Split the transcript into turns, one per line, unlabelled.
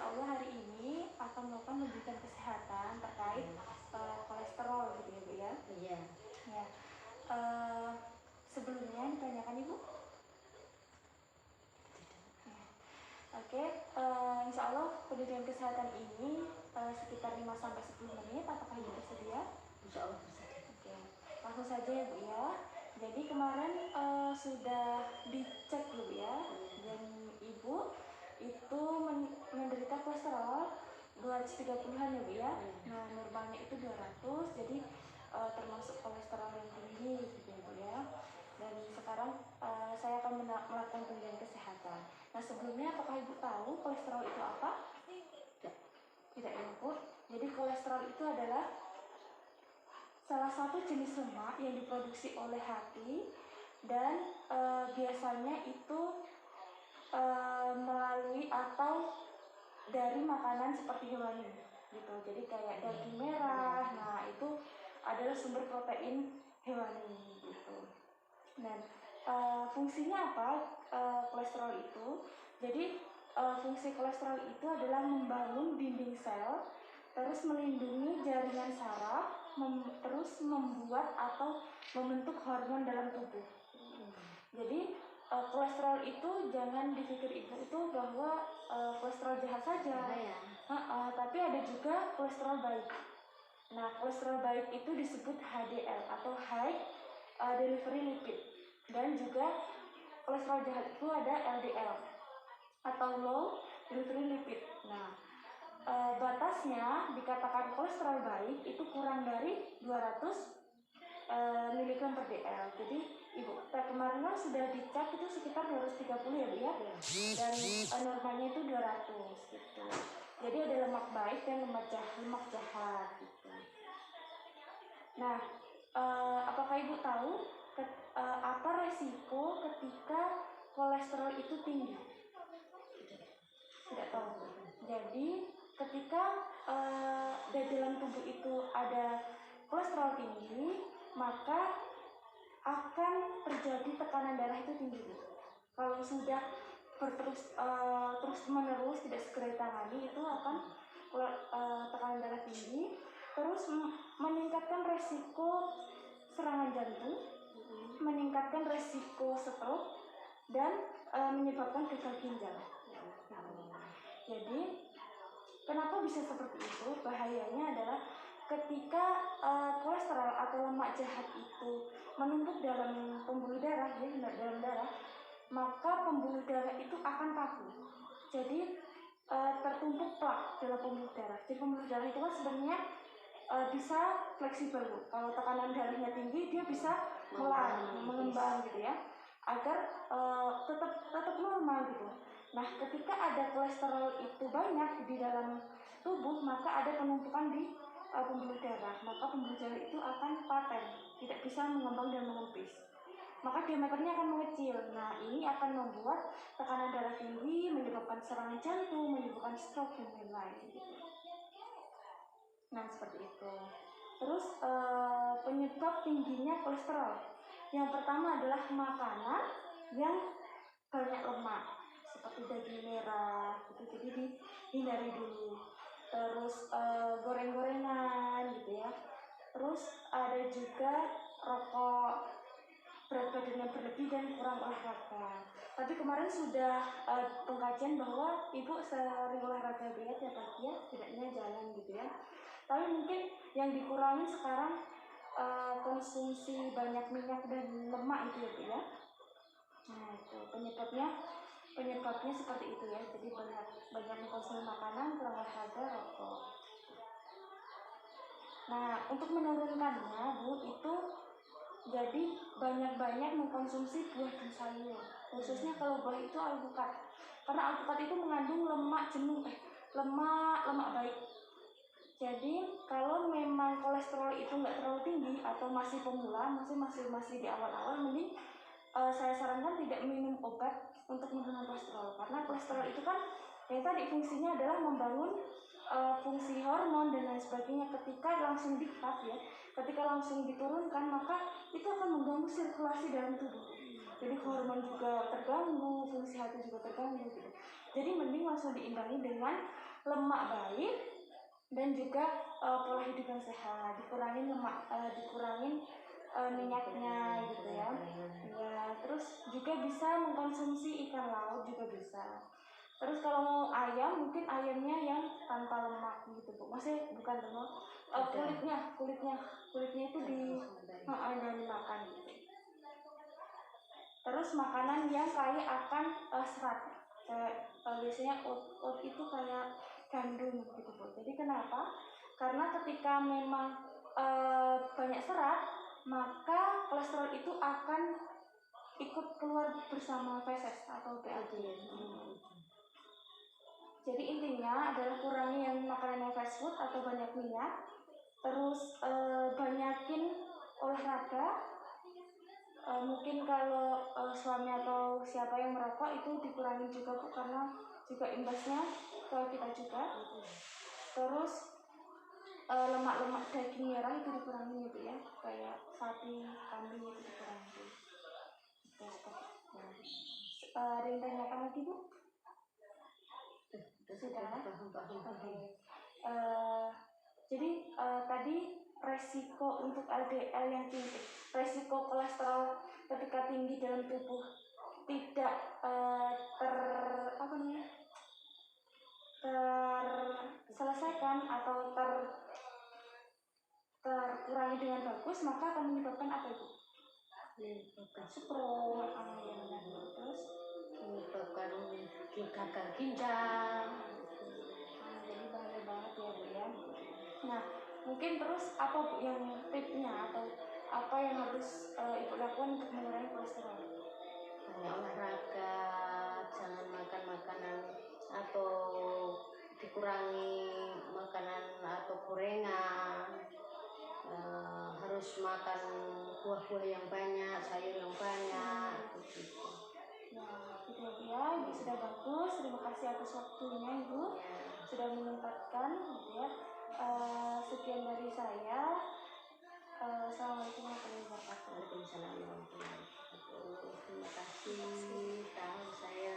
insya Allah hari ini akan melakukan pembicaraan kesehatan terkait kolesterol gitu ya Bu ya.
Iya.
Ya. Sebelumnya ditanyakan Ibu? Oke, insya Allah pendidikan kesehatan ini sekitar 5-10 menit. Apakah Ibu bersedia?
Insya Allah bersedia.
Oke, langsung saja ya Bu ya. Jadi kemarin sudah dicek dulu ya, dan Ibu itu menderita kolesterol 230-an ya Bu ya. Nah normalnya itu 200, jadi termasuk kolesterol yang tinggi gitu ya Bu ya. Dan sekarang saya akan melakukan penilaian kesehatan. Nah sebelumnya apakah Ibu tahu kolesterol itu apa? Tidak ya Bu. Jadi kolesterol itu adalah salah satu jenis lemak yang diproduksi oleh hati dan biasanya itu melalui atau dari makanan seperti hewani gitu. Jadi kayak daging merah, nah itu adalah sumber protein hewani gitu. Dan fungsinya apa kolesterol itu? Jadi fungsi kolesterol itu adalah membangun dinding sel, terus melindungi jaringan saraf, terus membuat atau membentuk hormon dalam tubuh. Jadi kolesterol itu jangan dipikir Ibu itu bahwa kolesterol jahat saja, tapi ada juga kolesterol baik. Nah kolesterol baik itu disebut HDL atau High Delivery Lipid, dan juga kolesterol jahat itu ada LDL atau Low Delivery Lipid. Nah batasnya dikatakan kolesterol baik itu kurang dari 200 mg per dl. Jadi Ibu kemarin kan sudah dicek itu sekitar 230 ya Bu ya, dan normalnya itu 200 gitu. Jadi ada lemak baik dan lemak jahat gitu. Nah apakah Ibu tahu apa resiko ketika kolesterol itu tinggi? Tidak tahu. Jadi ketika di dalam tubuh itu ada kolesterol tinggi, maka akan terjadi tekanan darah itu tinggi. Kalau sudah terus menerus tidak segera ditangani, itu akan tekanan darah tinggi, terus meningkatkan resiko serangan jantung, meningkatkan resiko stroke, dan menyebabkan gagal ginjal. Jadi kenapa bisa seperti itu? Bahayanya adalah ketika kolesterol atau lemak jahat itu menumpuk dalam pembuluh darah, dalam darah, maka pembuluh darah itu akan kaku. Jadi tertumpuk plak dalam pembuluh darah. Jadi pembuluh darah itu kan sebenarnya bisa fleksibel. Kalau tekanan darahnya tinggi, dia bisa mengembang gitu ya, agar tetap normal gitu. Nah, ketika ada kolesterol itu banyak di dalam tubuh, maka ada penumpukan di pembuluh darah. Maka pembuluh darah itu akan paten, tidak bisa mengembang dan mengempis. Maka diameternya akan mengecil. Nah, ini akan membuat tekanan darah tinggi, menyebabkan serangan jantung, menyebabkan stroke dan lain-lain. Nah, seperti itu. Terus penyebab tingginya kolesterol. Yang pertama adalah makanan yang banyak lemak, seperti daging merah, gitu. Jadi dihindari dulu. Terus goreng-gorengan, gitu ya. Terus ada juga rokok, berat badan yang berlebih dan kurang olahraga. Tapi kemarin sudah pengkajian bahwa Ibu sering olahraga ya tiap pagi ya, tidaknya jalan gitu ya. Tapi mungkin yang dikurangi sekarang konsumsi banyak minyak dan lemak itu ya Bu ya. Nah itu penyebabnya seperti itu ya. Jadi banyak mengkonsumsi makanan, kurang olahraga, rokok. Nah untuk menurunkannya Bu itu jadi banyak-banyak mengkonsumsi buah dan sayur, khususnya kalau buah itu alpukat, karena alpukat itu mengandung lemak jenuh, lemak baik. Jadi kalau memang kolesterol itu nggak terlalu tinggi atau masih pemula, masih di awal-awal, mending saya sarankan tidak minum obat untuk menurunkan kolesterol, karena kolesterol itu kan yang tadi fungsinya adalah membangun fungsi hormon dan lain sebagainya. Ketika langsung di-cut ya, ketika langsung diturunkan, maka itu akan mengganggu sirkulasi dalam tubuh. Jadi hormon juga terganggu, fungsi hati juga terganggu gitu. Jadi mending langsung diimbangi dengan lemak baik dan juga pola hidup yang sehat, dikurangin lemak, dikurangin minyaknya gitu ya. Ya, terus juga bisa mengkonsumsi ikan laut juga bisa. Terus kalau mau ayam, mungkin ayamnya yang tanpa lemak gitu Bu. Maksudnya bukan lemak, kulitnya itu jangan dimakan gitu. Terus makanan yang kaya akan serat, biasanya oat itu kayak gandum gitu Bu. Jadi kenapa? Karena ketika memang banyak serat, maka kolesterol itu akan ikut keluar bersama feses atau BAB. Jadi intinya adalah kurangi yang makanan yang fast food atau banyak minyak, terus banyakin olahraga. Mungkin kalau suami atau siapa yang merokok itu dikurangi juga Bu, karena juga imbasnya ke kita juga. Terus lemak-lemak daging merah itu dikurangi gitu ya, kayak sapi, kambing itu dikurangi. Ada yang tanyakan lagi Bu? Sudah. Okay. Jadi tadi resiko untuk LDL yang tinggi, resiko kolesterol ketika tinggi dalam tubuh tidak terselesaikan atau terkurangi dengan bagus, maka akan menyebabkan apa Ibu? Stroke, terus
menyebabkan gagal ginjal.
Jadi bahaya banget ya Bu ya. Nah, mungkin terus apa Bu yang tipsnya atau apa yang harus Ibu lakukan untuk mengurangi kolesterol?
Banyak olahraga, jangan makan makanan atau dikurangi makanan atau gorengan. Harus makan buah-buah yang banyak, sayur yang banyak.
Nah, gitu ya, Ibu sudah bagus. Terima kasih atas waktunya Ibu, sudah menyempatkan gitu ya. Sekian dari saya. Assalamualaikum warahmatullahi wabarakatuh.
Waalaikumsalam warahmatullahi wabarakatuh. Terima kasih, tahu saya.